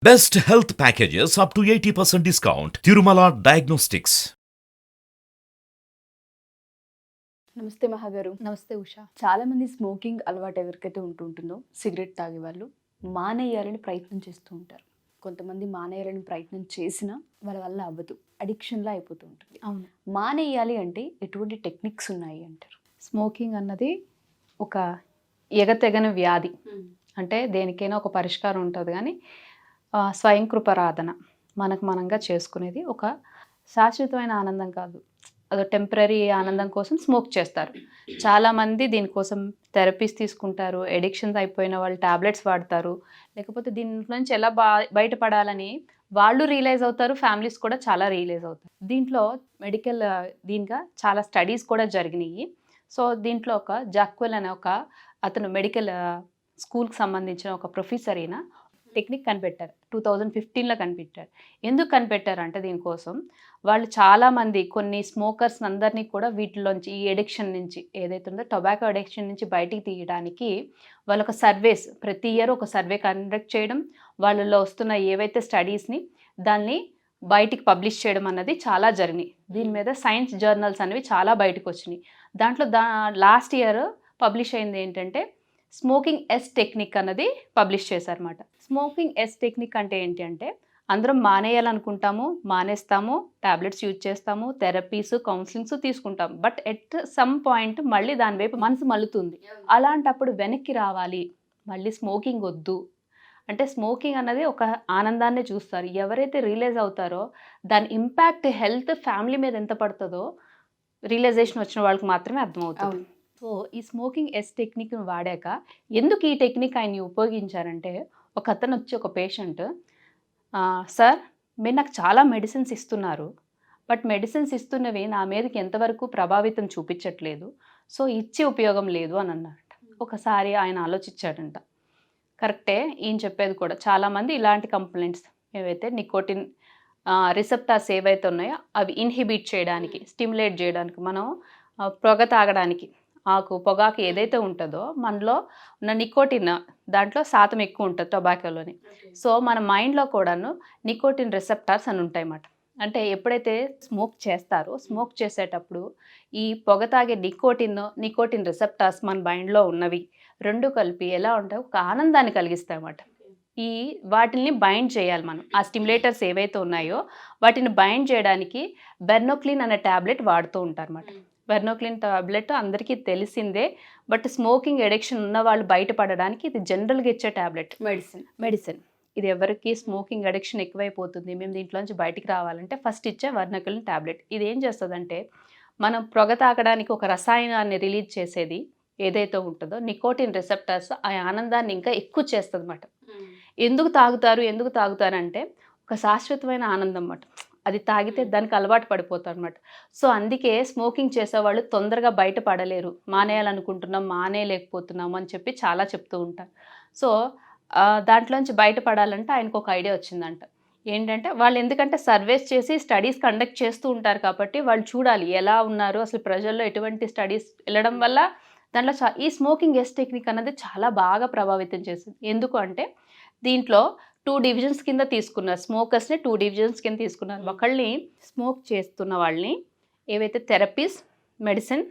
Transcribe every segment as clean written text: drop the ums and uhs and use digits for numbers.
Best health packages up to 80% discount. Tirumala Diagnostics. నమస్తే మహాగారు. నమస్తే ఉషా. చాలా మంది స్మోకింగ్ అలవాటు ఎవరికైతే ఉంటుందో సిగరెట్ తాగే వాళ్ళు మానేయాలని ప్రయత్నం చేస్తూ ఉంటారు. కొంతమంది మానేయాలని ప్రయత్నం చేసినా వాళ్ళ వల్ల అవ్వదు, అడిక్షన్లా అయిపోతూ ఉంటుంది. అవును, మానేయాలి అంటే ఎటువంటి టెక్నిక్స్ ఉన్నాయి అంటారు? స్మోకింగ్ అన్నది ఒక ఎగతెగని వ్యాధి. అంటే దేనికైనా ఒక పరిష్కారం ఉంటుంది, కానీ స్వయం కృపారాధన మనకు మనంగా చేసుకునేది ఒక శాశ్వతమైన ఆనందం కాదు. అదో టెంపరీ ఆనందం కోసం స్మోక్ చేస్తారు. చాలామంది దీనికోసం థెరపీస్ తీసుకుంటారు, ఎడిక్షన్స్ అయిపోయిన వాళ్ళు టాబ్లెట్స్ వాడతారు, లేకపోతే దీని నుంచి ఎలా బయటపడాలని వాళ్ళు రియలైజ్ అవుతారు, ఫ్యామిలీస్ కూడా చాలా రియలైజ్ అవుతారు. దీంట్లో మెడికల్ దీనిగా చాలా స్టడీస్ కూడా జరిగినాయి. సో దీంట్లో ఒక జాక్వెల్ అనే ఒక అతను మెడికల్ స్కూల్కి సంబంధించిన ఒక ప్రొఫెసర్ అయినా టెక్నిక్ కనిపెట్టారు. 2015లో కనిపెట్టారు. ఎందుకు కనిపెట్టారు అంటే దీనికోసం వాళ్ళు చాలామంది కొన్ని స్మోకర్స్ అందరినీ కూడా వీటిలోంచి ఈ ఎడిక్షన్ నుంచి ఏదైతే ఉందో టొబాకో ఎడిక్షన్ నుంచి బయటికి తీయడానికి వాళ్ళొక సర్వేస్ ప్రతి ఇయర్ ఒక సర్వే కండక్ట్ చేయడం, వాళ్ళలో వస్తున్న ఏవైతే స్టడీస్ని దాన్ని బయటికి పబ్లిష్ చేయడం అన్నది చాలా జరిగినాయి. దీని మీద సైన్స్ జర్నల్స్ అనేవి చాలా బయటకు వచ్చినాయి. దాంట్లో లాస్ట్ ఇయర్ పబ్లిష్ అయింది ఏంటంటే స్మోకింగ్ ఎస్ టెక్నిక్ అన్నది పబ్లిష్ చేశారన్నమాట. స్మోకింగ్ ఎస్ టెక్నిక్ అంటే ఏంటి అంటే అందరం మానేయాలనుకుంటాము, మానేస్తాము, టాబ్లెట్స్ యూజ్ చేస్తాము, థెరపీస్, కౌన్సిలింగ్స్ తీసుకుంటాం. బట్ ఎట్ సమ్ పాయింట్ మళ్ళీ దాని వైపు మనసు మల్లుతుంది. అలాంటప్పుడు వెనక్కి రావాలి, మళ్ళీ స్మోకింగ్ వద్దు అంటే స్మోకింగ్ అన్నది ఒక ఆనందాన్ని చూస్తారు. ఎవరైతే రియలైజ్ అవుతారో దాని ఇంపాక్ట్ హెల్త్, ఫ్యామిలీ మీద ఎంత పడుతుందో రియలైజేషన్ వచ్చిన వాళ్ళకి మాత్రమే అర్థమవుతుంది. సో ఈ స్మోకింగ్ ఎస్ టెక్నిక్ను వాడాక ఎందుకు ఈ టెక్నిక్ ఆయన్ని ఉపయోగించారంటే ఒక అతను వచ్చి ఒక పేషెంట్, సార్ మీరు నాకు చాలా మెడిసిన్స్ ఇస్తున్నారు, బట్ మెడిసిన్స్ ఇస్తున్నవి నా మీదకి ఎంతవరకు ప్రభావితం చూపించట్లేదు, సో ఇచ్చి ఉపయోగం లేదు అని అన్నారట. ఒకసారి ఆయన ఆలోచించాడంట, కరెక్టే ఈయన చెప్పేది కూడా. చాలామంది ఇలాంటి కంప్లైంట్స్ ఏవైతే నికోటిన్ రిసెప్టార్స్ ఏవైతే ఉన్నాయో అవి ఇన్హిబిట్ చేయడానికి, స్టిమ్యులేట్ చేయడానికి, మనం పొగ తాగడానికి పొగాకు ఏదైతే ఉంటుందో మనలో ఉన్న నికోటిన్ దాంట్లో శాతం ఎక్కువ ఉంటుంది టొబాకోలోని. సో మన మైండ్లో కూడాను నికోటిన్ రిసెప్టార్స్ అని ఉంటాయి అన్నమాట. అంటే ఎప్పుడైతే స్మోక్ చేస్తారో స్మోక్ చేసేటప్పుడు ఈ పొగ తాగే నికోటిన్ రిసెప్టార్స్ మన మైండ్లో ఉన్నవి రెండు కలిపి ఎలా ఉంటాయి, ఒక ఆనందాన్ని కలిగిస్తాయి అన్నమాట. ఈ వాటిని బైండ్ చేయాలి మనం. ఆ స్టిమ్యులేటర్స్ ఏవైతే ఉన్నాయో వాటిని బైండ్ చేయడానికి బెర్నోక్లిన్ అనే ట్యాబ్లెట్ వాడుతూ ఉంటారు అన్నమాట. బెర్నోక్లిన్ టాబ్లెట్ అందరికీ తెలిసిందే, బట్ స్మోకింగ్ ఎడిక్షన్ ఉన్న వాళ్ళు బయటపడడానికి ఇది జనరల్గా ఇచ్చే టాబ్లెట్, మెడిసిన్. ఇది ఎవరికి స్మోకింగ్ అడిక్షన్ ఎక్కువైపోతుంది, మేము దీంట్లోంచి బయటికి రావాలంటే ఫస్ట్ ఇచ్చే బెర్నోక్లిన్ టాబ్లెట్. ఇది ఏం చేస్తుందంటే మనం పొగ తాగడానికి ఒక రసాయనాన్ని రిలీజ్ చేసేది ఏదైతే ఉంటుందో నికోటిన్ రిసెప్టార్స్ ఆ ఆనందాన్ని ఇంకా ఎక్కువ చేస్తుంది అన్నమాట. ఎందుకు తాగుతారు అంటే ఒక శాశ్వతమైన ఆనందం అన్నమాట. అది తాగితే దానికి అలవాటు పడిపోతారు అనమాట. సో అందుకే స్మోకింగ్ చేసేవాళ్ళు తొందరగా బయటపడలేరు. మానేయాలనుకుంటున్నాం, మానేయలేకపోతున్నాము అని చెప్పి చాలా చెప్తూ ఉంటారు. సో దాంట్లోంచి బయటపడాలంటే ఆయనకు ఒక ఐడియా వచ్చిందంట. ఏంటంటే వాళ్ళు ఎందుకంటే సర్వేస్ చేసి స్టడీస్ కండక్ట్ చేస్తూ ఉంటారు కాబట్టి వాళ్ళు చూడాలి ఎలా ఉన్నారు, అసలు ప్రజల్లో ఎటువంటి స్టడీస్ వెళ్ళడం వల్ల దాంట్లో ఈ స్మోకింగ్ ఎస్ టెక్నిక్ అన్నది చాలా బాగా ప్రభావితం చేసింది. ఎందుకు అంటే దీంట్లో 2 డివిజన్స్ కింద తీసుకున్నారు. స్మోకర్స్ని 2 డివిజన్స్ కింద తీసుకున్నారు. ఒకళ్ళని స్మోక్ చేస్తున్న వాళ్ళని, ఏవైతే థెరపీస్, మెడిసిన్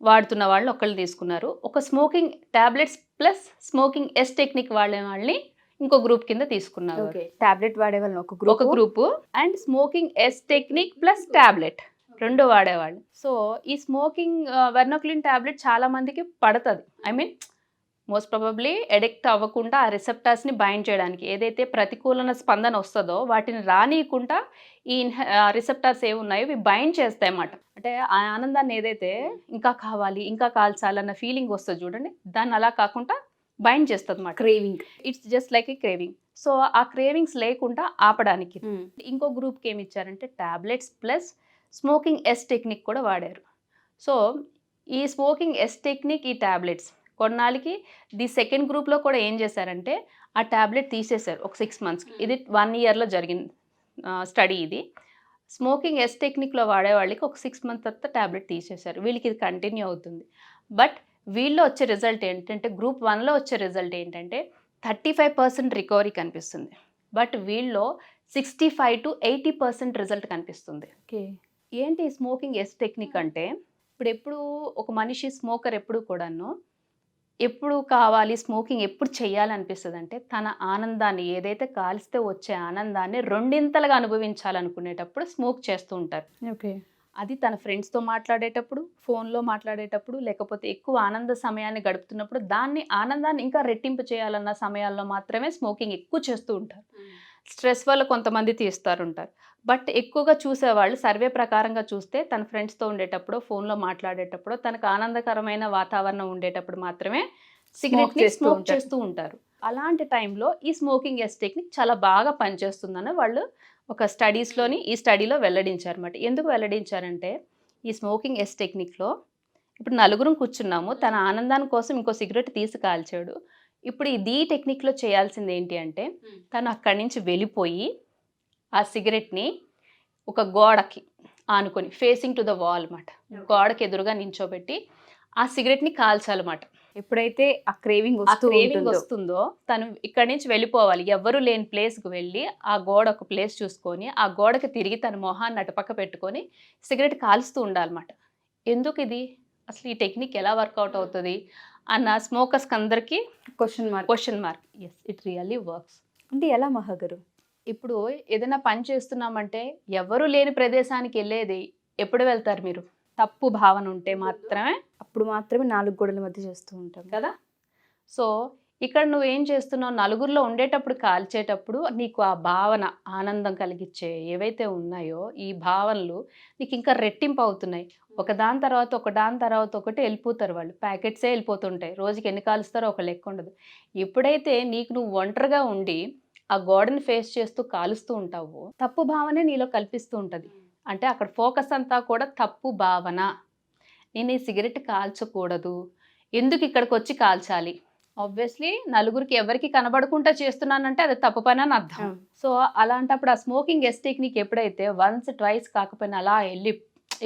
వాడుతున్న వాళ్ళు ఒకళ్ళు తీసుకున్నారు. ఒక స్మోకింగ్ టాబ్లెట్స్ ప్లస్ స్మోకింగ్ ఎస్ టెక్నిక్ వాళ్ళని ఇంకో గ్రూప్ కింద తీసుకున్నారు. టాబ్లెట్ వాడే వాళ్ళని ఒక గ్రూపు అండ్ స్మోకింగ్ ఎస్ టెక్నిక్ ప్లస్ టాబ్లెట్ రెండు వాడేవాళ్ళు. సో ఈ స్మోకింగ్ బెర్నోక్లిన్ టాబ్లెట్ చాలా మందికి పడుతుంది. I mean most probably addict అవ్వకుండా ఆ రిసెప్టార్స్ని బైండ్ చేయడానికి ఏదైతే ప్రతికూలన స్పందన వస్తుందో వాటిని రానియకుండా ఈ రిసెప్టార్స్ ఏవి ఉన్నాయో ఇవి బైండ్ చేస్తాయి అన్నమాట. అంటే ఆ ఆనందాన్ని ఏదైతే ఇంకా కావాలి, ఇంకా కాల్చాలన్న ఫీలింగ్ వస్తుంది చూడండి, దాన్ని అలా కాకుండా బైండ్ చేస్తుంది అన్నమాట. Craving, it's just like a craving. So ఆ క్రేవింగ్స్ లేకుండా ఆపడానికి ఇంకో గ్రూప్కి ఏమి ఇచ్చారంటే టాబ్లెట్స్ ప్లస్ స్మోకింగ్ ఎస్ టెక్నిక్ కూడా వాడారు. సో ఈ స్మోకింగ్ ఎస్ టెక్నిక్, ఈ టాబ్లెట్స్ కొన్నాళ్ళకి ది సెకండ్ గ్రూప్లో కూడా ఏం చేశారంటే ఆ ట్యాబ్లెట్ తీసేశారు ఒక 6 monthsకి. ఇది 1 yearలో జరిగిన స్టడీ. ఇది స్మోకింగ్ ఎస్ టెక్నిక్లో వాడే వాళ్ళకి ఒక 6 months తర్వాత ట్యాబ్లెట్ తీసేశారు. వీళ్ళకి ఇది కంటిన్యూ అవుతుంది. బట్ వీళ్ళు వచ్చే రిజల్ట్ ఏంటంటే గ్రూప్ 1లో వచ్చే రిజల్ట్ ఏంటంటే 35% రికవరీ కనిపిస్తుంది. బట్ వీళ్ళలో 65-80% రిజల్ట్ కనిపిస్తుంది. ఓకే. ఏంటి స్మోకింగ్ ఎస్ టెక్నిక్ అంటే, ఎప్పుడు ఒక మనిషి స్మోకర్ ఎప్పుడు కూడాను ఎప్పుడు కావాలి స్మోకింగ్ ఎప్పుడు చేయాలనిపిస్తుంది అంటే, తన ఆనందాన్ని ఏదైతే కాలిస్తే వచ్చే ఆనందాన్ని రెండింతలుగా అనుభవించాలనుకునేటప్పుడు స్మోక్ చేస్తూ ఉంటారు. ఓకే. అది తన ఫ్రెండ్స్తో మాట్లాడేటప్పుడు, ఫోన్లో మాట్లాడేటప్పుడు, లేకపోతే ఎక్కువ ఆనంద సమయాన్ని గడుపుతున్నప్పుడు దాన్ని ఆనందాన్ని ఇంకా రెట్టింపు చేయాలన్న సమయాల్లో మాత్రమే స్మోకింగ్ ఎక్కువ చేస్తూ ఉంటారు. స్ట్రెస్ వల్ల కొంతమంది తీస్తారుంటారు. బట్ ఎక్కువగా చూసేవాళ్ళు సర్వే ప్రకారంగా చూస్తే తన ఫ్రెండ్స్తో ఉండేటప్పుడు, ఫోన్లో మాట్లాడేటప్పుడు, తనకు ఆనందకరమైన వాతావరణం ఉండేటప్పుడు మాత్రమే సిగరెట్ని స్మోక్ చేస్తూ ఉంటారు. అలాంటి టైంలో ఈ స్మోకింగ్ ఎస్ టెక్నిక్ చాలా బాగా పనిచేస్తుందని వాళ్ళు ఒక ఈ స్టడీలో వెల్లడించారన్నమాట. ఎందుకు వెల్లడించారంటే, ఈ స్మోకింగ్ ఎస్ టెక్నిక్లో ఇప్పుడు నలుగురం కూర్చున్నాము, తన ఆనందాని కోసం ఇంకో సిగరెట్ తీసి కాల్చాడు. ఇప్పుడు ఈ టెక్నిక్లో చేయాల్సింది ఏంటి అంటే, తను అక్కడి నుంచి వెళ్ళిపోయి ఆ సిగరెట్ని ఒక గోడకి ఆనుకొని ఫేసింగ్ టు ద వాల్ అన్నమాట, గోడకి ఎదురుగా నించోబెట్టి ఆ సిగరెట్ని కాల్చాలన్నమాట. ఎప్పుడైతే ఆ క్రేవింగ్ వస్తుందో తను ఇక్కడి నుంచి వెళ్ళిపోవాలి. ఎవ్వరూ లేని ప్లేస్కి వెళ్ళి ఆ గోడ ఒక ప్లేస్ చూసుకొని ఆ గోడకి తిరిగి తన మొహాన్ని అటుపక్క పెట్టుకొని సిగరెట్ కాలుస్తూ ఉండాలన్నమాట. ఎందుకు ఇది అసలు ఈ టెక్నిక్ ఎలా వర్కౌట్ అవుతుంది అన్న స్మోకర్స్కి అందరికీ question mark. Yes, it really works. అంటే ఎలా మహాగారు? ఇప్పుడు ఏదైనా పని చేస్తున్నామంటే ఎవరు లేని ప్రదేశానికి వెళ్ళేది ఎప్పుడు వెళ్తారు మీరు? తప్పు భావన ఉంటే మాత్రమే, అప్పుడు మాత్రమే 4 గోడల మధ్య చేస్తూ ఉంటాం కదా. సో ఇక్కడ నువ్వేం చేస్తున్నావు, నలుగురిలో ఉండేటప్పుడు కాల్చేటప్పుడు నీకు ఆ భావన ఆనందం కలిగించే ఏవైతే ఉన్నాయో ఈ భావనలు నీకు ఇంకా రెట్టింపు అవుతున్నాయి. ఒకదాని తర్వాత ఒకటి వెళ్ళిపోతారు వాళ్ళు, ప్యాకెట్సే వెళ్ళిపోతుంటాయి. రోజుకి ఎన్ని కాలుస్తారో ఒక లెక్క ఉండదు. ఎప్పుడైతే నువ్వు ఒంటరిగా ఉండి ఆ గోడని ఫేస్ చేస్తూ కాలుస్తూ ఉంటావో తప్పు భావనే నీలో కల్పిస్తూ ఉంటుంది. అంటే అక్కడ ఫోకస్ అంతా కూడా తప్పు భావన, నేను ఈ సిగరెట్ కాల్చకూడదు, ఎందుకు ఇక్కడికి వచ్చి కాల్చాలి, ఆబ్వియస్లీ నలుగురికి ఎవరికి కనబడకుండా చేస్తున్నానంటే అది తప్పు పని అని అర్థం. సో అలాంటప్పుడు ఆ స్మోకింగ్ ఎస్ టెక్నిక్ ఎప్పుడైతే వన్స్ ట్వైస్ కాకపోయినా అలా వెళ్ళి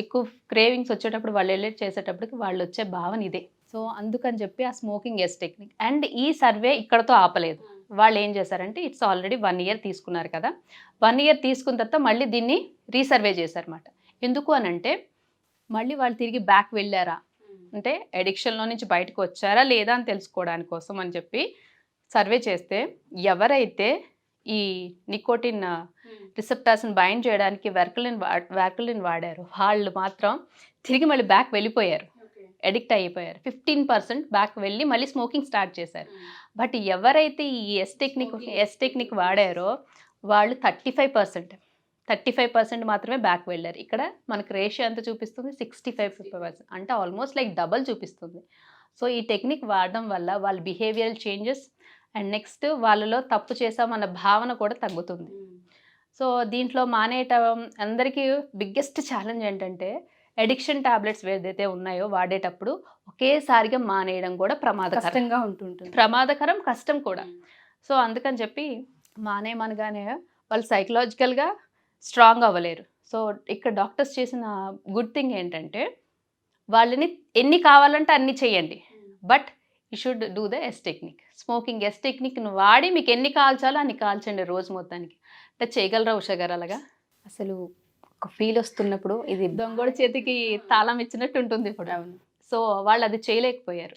ఎక్కువ క్రేవింగ్స్ వచ్చేటప్పుడు వాళ్ళు వెళ్ళి చేసేటప్పటికి వాళ్ళు వచ్చే భావన ఇదే. సో అందుకని చెప్పి ఆ స్మోకింగ్ ఎస్ టెక్నిక్. అండ్ ఈ సర్వే ఇక్కడతో ఆపలేదు. వాళ్ళు ఏం చేశారంటే, ఇట్స్ ఆల్రెడీ 1 year తీసుకున్నారు కదా, 1 year తీసుకున్న తర్వాత మళ్ళీ దీన్ని రీసర్వే చేశారన్నమాట. ఎందుకు అని అంటే, మళ్ళీ వాళ్ళు తిరిగి బ్యాక్ వెళ్ళారా అంటే అడిక్షన్లో నుంచి బయటకు వచ్చారా లేదా అని తెలుసుకోవడానికి కోసం అని చెప్పి సర్వే చేస్తే, ఎవరైతే ఈ నికోటిన్ రిసెప్టార్స్ని బైండ్ చేయడానికి వెర్కులిన్ వాడారో వాళ్ళు మాత్రం తిరిగి మళ్ళీ బ్యాక్ వెళ్ళిపోయారు, అడిక్ట్ అయిపోయారు. 15% బ్యాక్ వెళ్ళి మళ్ళీ స్మోకింగ్ స్టార్ట్ చేశారు. బట్ ఎవరైతే ఈ ఎస్ టెక్నిక్ వాడారో వాళ్ళు 35% మాత్రమే బ్యాక్ వెళ్ళారు. ఇక్కడ మనకు రేషియో ఎంత చూపిస్తుంది, 65-50%, అంటే ఆల్మోస్ట్ లైక్ డబల్ చూపిస్తుంది. సో ఈ టెక్నిక్ వాడడం వల్ల వాళ్ళ బిహేవియరల్ చేంజెస్ అండ్ నెక్స్ట్ వాళ్ళలో తప్పు చేసామన్న భావన కూడా తగ్గుతుంది. సో దీంట్లో మానేయటం అందరికీ బిగ్గెస్ట్ ఛాలెంజ్ ఏంటంటే, అడిక్షన్ టాబ్లెట్స్ ఏదైతే ఉన్నాయో వాడేటప్పుడు ఒకేసారిగా మానేయడం కూడా కష్టంగా ఉంటుంటుంది, ప్రమాదకరం, కష్టం కూడా. సో అందుకని చెప్పి మానేయమనగానే వాళ్ళు సైకలాజికల్గా స్ట్రాంగ్ అవ్వలేరు. సో ఇక్కడ డాక్టర్స్ చేసిన గుడ్ థింగ్ ఏంటంటే, వాళ్ళని ఎన్ని కావాలంటే అన్ని చేయండి, but you should do the S technique. Smoking S టెక్నిక్ను వాడి మీకు ఎన్ని కాల్చాలో అన్ని కాల్చండి రోజు మొత్తానికి. అంటే చేయగలరా ఉషా గారు అలాగా? అసలు ఒక ఫీల్ వస్తున్నప్పుడు ఇది దొంగోడి చేతికి తాళం ఇచ్చినట్టు ఉంటుంది ఇప్పుడు. సో వాళ్ళు అది చేయలేకపోయారు.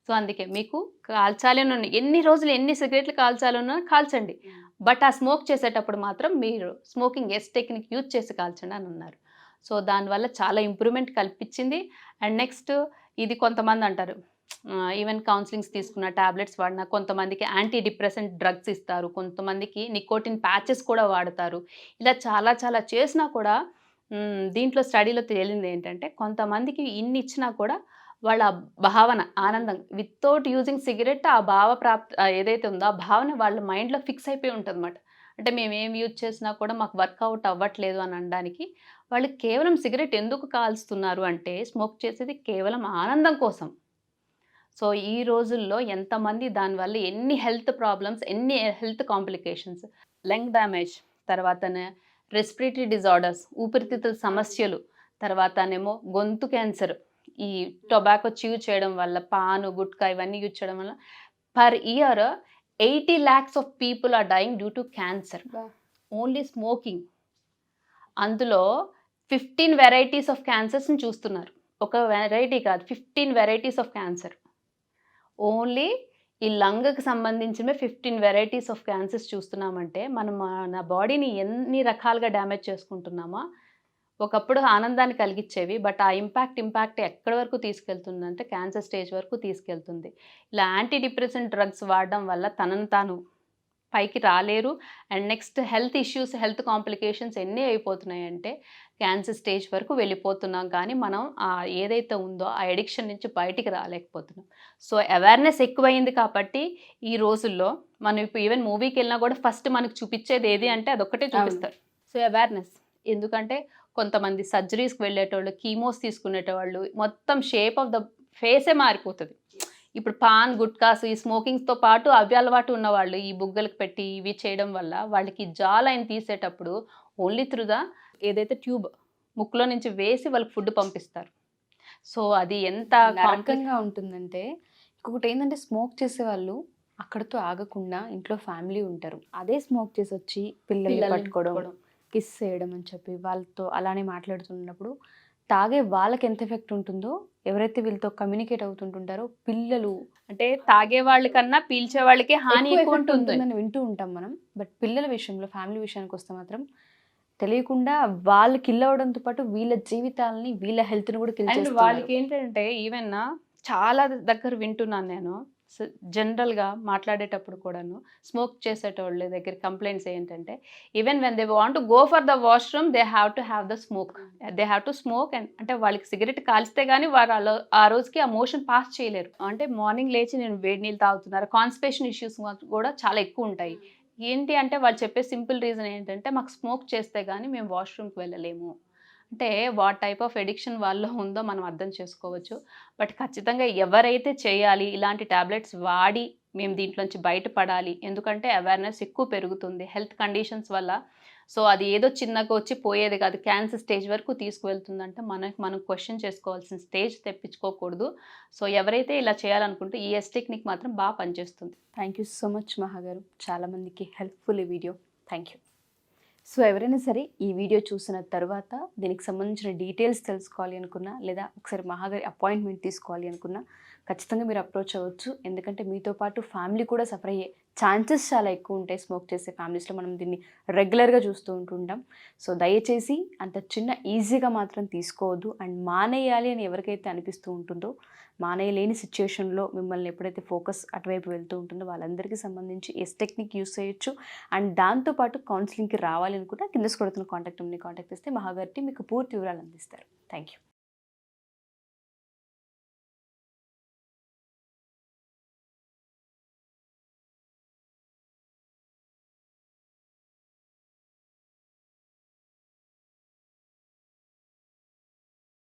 సో అందుకే మీకు కాల్చాలి అని ఎన్ని రోజులు ఎన్ని సిగరెట్లు కాల్చాలన్నా కాల్చండి, బట్ ఆ స్మోక్ చేసేటప్పుడు మాత్రం మీరు స్మోకింగ్ ఎస్ టెక్నిక్ యూజ్ చేసి కాల్చండి అని అన్నారు. సో దానివల్ల చాలా ఇంప్రూవ్మెంట్ కల్పించింది. అండ్ నెక్స్ట్ ఇది కొంతమంది అంటారు, ఈవెన్ కౌన్సిలింగ్స్ తీసుకున్న, టాబ్లెట్స్ వాడినా, కొంతమందికి యాంటీ డిప్రెసెంట్ డ్రగ్స్ ఇస్తారు, కొంతమందికి నికోటిన్ ప్యాచెస్ కూడా వాడతారు. ఇలా చాలా చాలా చేసినా కూడా దీంట్లో స్టడీలో తేలింది ఏంటంటే, కొంతమందికి ఇన్ని ఇచ్చినా కూడా వాళ్ళ భావన ఆనందం వితౌట్ యూజింగ్ సిగరెట్ ఆ ఏదైతే ఉందో ఆ భావన వాళ్ళ మైండ్లో ఫిక్స్ అయిపోయి ఉంటుంది అన్నమాట. అంటే మేము ఏం యూజ్ చేసినా కూడా మాకు వర్కౌట్ అవ్వట్లేదు అని అనడానికి, వాళ్ళు కేవలం సిగరెట్ ఎందుకు కాల్స్తున్నారు అంటే, స్మోక్ చేసేది కేవలం ఆనందం కోసం. సో ఈ రోజుల్లో ఎంతమంది దానివల్ల ఎన్ని హెల్త్ ప్రాబ్లమ్స్, ఎన్ని హెల్త్ కాంప్లికేషన్స్, లంగ్ డ్యామేజ్, తర్వాతనే రెస్పిరేటరీ డిజార్డర్స్, ఊపిరితిత్తుల సమస్యలు, తర్వాతనేమో గొంతు క్యాన్సర్, ఈ టొబాకో చ్యూ చేయడం వల్ల, పాను గుట్కా ఇవన్నీ యూజ్ చేయడం వల్ల per year 80 lakhs of people are dying due to cancer. Only smoking. అందులో 15 వెరైటీస్ ఆఫ్ క్యాన్సర్స్ని చూస్తున్నారు. ఒక వెరైటీ కాదు, 15 వెరైటీస్ ఆఫ్ క్యాన్సర్. ఓన్లీ ఈ లంగ్కి సంబంధించిన 15 వెరైటీస్ ఆఫ్ క్యాన్సర్స్ చూస్తున్నామంటే మనం మన బాడీని ఎన్ని రకాలుగా డ్యామేజ్ చేసుకుంటున్నామా. ఒకప్పుడు ఆనందాన్ని కలిగించేవి, బట్ ఆ ఇంపాక్ట్ ఎక్కడి వరకు తీసుకెళ్తుందంటే క్యాన్సర్ స్టేజ్ వరకు తీసుకెళ్తుంది. ఇలా యాంటీ డిప్రెసెంట్ డ్రగ్స్ వాడడం వల్ల తనను తాను పైకి రాలేరు. And next health issues, health complications ఎన్ని అయిపోతున్నాయంటే క్యాన్సర్ స్టేజ్ వరకు వెళ్ళిపోతున్నాం. కానీ మనం ఏదైతే ఉందో ఆ ఎడిక్షన్ నుంచి బయటికి రాలేకపోతున్నాం. సో అవేర్నెస్ ఎక్కువైంది కాబట్టి ఈ రోజుల్లో మనం ఇప్పుడు ఈవెన్ మూవీకి వెళ్ళినా కూడా ఫస్ట్ మనకు చూపించేది ఏది అంటే అదొక్కటే చూపిస్తారు. So awareness. ఎందుకంటే కొంతమంది సర్జరీస్కి వెళ్ళేటోళ్ళు, కీమోస్ తీసుకునేటవాళ్ళు, మొత్తం షేప్ ఆఫ్ ద ఫేసే మారిపోతుంది. ఇప్పుడు పాన్, గుట్కాస్, ఈ స్మోకింగ్స్తో పాటు అవి అలవాటు ఉన్నవాళ్ళు ఈ బుగ్గలకు పెట్టి ఇవి చేయడం వల్ల వాళ్ళకి జా లైన్ తీసేటప్పుడు ఓన్లీ త్రూ ద ఏదైతే ట్యూబ్ ముక్కులో నుంచి వేసి వాళ్ళకి ఫుడ్ పంపిస్తారు. సో అది ఎంత నరకంగా ఉంటుందంటే, ఇంకొకటి ఏంటంటే స్మోక్ చేసే వాళ్ళు అక్కడితో ఆగకుండా ఇంట్లో ఫ్యామిలీ ఉంటారు, అదే స్మోక్ చేసి వచ్చి పిల్లల్ని పట్టుకోవడం, కిస్ చేయడం అని చెప్పి వాళ్ళతో అలానే మాట్లాడుతున్నప్పుడు తాగే వాళ్ళకి ఎంత ఎఫెక్ట్ ఉంటుందో, ఎవరైతే వీళ్ళతో కమ్యూనికేట్ అవుతుంటుంటారో పిల్లలు అంటే తాగే వాళ్ళకన్నా పీల్చే వాళ్ళకే హాని ఎక్కువ ఉంటుందని వింటూ ఉంటాం మనం. బట్ పిల్లల విషయంలో, ఫ్యామిలీ విషయానికి వస్తే మాత్రం తెలియకుండా వాళ్ళు కిల్ అవడంతో పాటు వీళ్ళ జీవితాలని, వీళ్ళ హెల్త్ని కూడా కిల్ చేస్తున్నారు. వాళ్ళకి ఏంటంటే ఈవెన్ చాలా దగ్గర వింటున్నాను నేను జనరల్గా మాట్లాడేటప్పుడు కూడాను, స్మోక్ చేసేటోళ్ళ దగ్గర కంప్లైంట్స్ ఏంటంటే even when they want to go for the washroom they have to have the smoke, they have to smoke. And అంటే వాళ్ళకి సిగరెట్ కాల్స్తే కానీ వారు ఆ రోజుకి ఆ మోషన్ పాస్ చేయలేరు. అంటే మార్నింగ్ లేచి నేను వేడి నీళ్ళు తాగుతున్నారు, కాన్స్టిపేషన్ ఇష్యూస్ కూడా చాలా ఎక్కువ ఉంటాయి. ఏంటి అంటే వాళ్ళు చెప్పే సింపుల్ రీజన్ ఏంటంటే మాకు స్మోక్ చేస్తే కానీ మేము వాష్రూమ్కి వెళ్ళలేము. అంటే వాట్ టైప్ ఆఫ్ ఎడిక్షన్ వాళ్ళలో ఉందో మనం అర్థం చేసుకోవచ్చు. బట్ ఖచ్చితంగా ఎవరైతే చేయాలి, ఇలాంటి ట్యాబ్లెట్స్ వాడి మేము దీంట్లోంచి బయటపడాలి. ఎందుకంటే అవేర్నెస్ ఎక్కువ పెరుగుతుంది హెల్త్ కండిషన్స్ వల్ల. సో అది ఏదో చిన్నగా వచ్చి పోయేది కాదు, క్యాన్సర్ స్టేజ్ వరకు తీసుకువెళ్తుందంటే మనం క్వశ్చన్ చేసుకోవాల్సిన స్టేజ్ తెప్పించుకోకూడదు. సో ఎవరైతే ఇలా చేయాలనుకుంటే ఈ టెక్నిక్ మాత్రం బాగా పనిచేస్తుంది. థ్యాంక్ యూ సో మచ్ మహా గారు, చాలామందికి హెల్ప్ఫుల్ ఈ వీడియో. Thank you. సో ఎవరైనా సరే ఈ వీడియో చూసిన తర్వాత దీనికి సంబంధించిన డీటెయిల్స్ తెలుసుకోవాలి అనుకున్నా, లేదా ఒకసారి మహాగారి అపాయింట్మెంట్ తీసుకోవాలి అనుకున్నా ఖచ్చితంగా మీరు అప్రోచ్ అవ్వచ్చు. ఎందుకంటే మీతో పాటు ఫ్యామిలీ కూడా సఫర్ అయ్యే ఛాన్సెస్ చాలా ఎక్కువ ఉంటాయి. స్మోక్ చేసే ఫ్యామిలీస్లో మనం దీన్ని రెగ్యులర్గా చూస్తూ ఉంటుంటాం. సో దయచేసి అంత చిన్న ఈజీగా మాత్రం తీసుకోవద్దు. అండ్ మానేయాలి అని ఎవరికైతే అనిపిస్తూ ఉంటుందో, మానేయలేని సిచ్యుయేషన్లో మిమ్మల్ని ఎప్పుడైతే ఫోకస్ అటువైపు వెళ్తూ ఉంటుందో వాళ్ళందరికీ సంబంధించి టెక్నిక్ యూస్ చేయొచ్చు. అండ్ దాంతోపాటు కౌన్సిలింగ్కి రావాలి అనుకుంటే కింద కొడుతున్న కాంటాక్ట్ నెంబర్ని కాంటాక్ట్ చేస్తే మహాగారి మీకు పూర్తి వివరాలు అందిస్తారు. Thank you.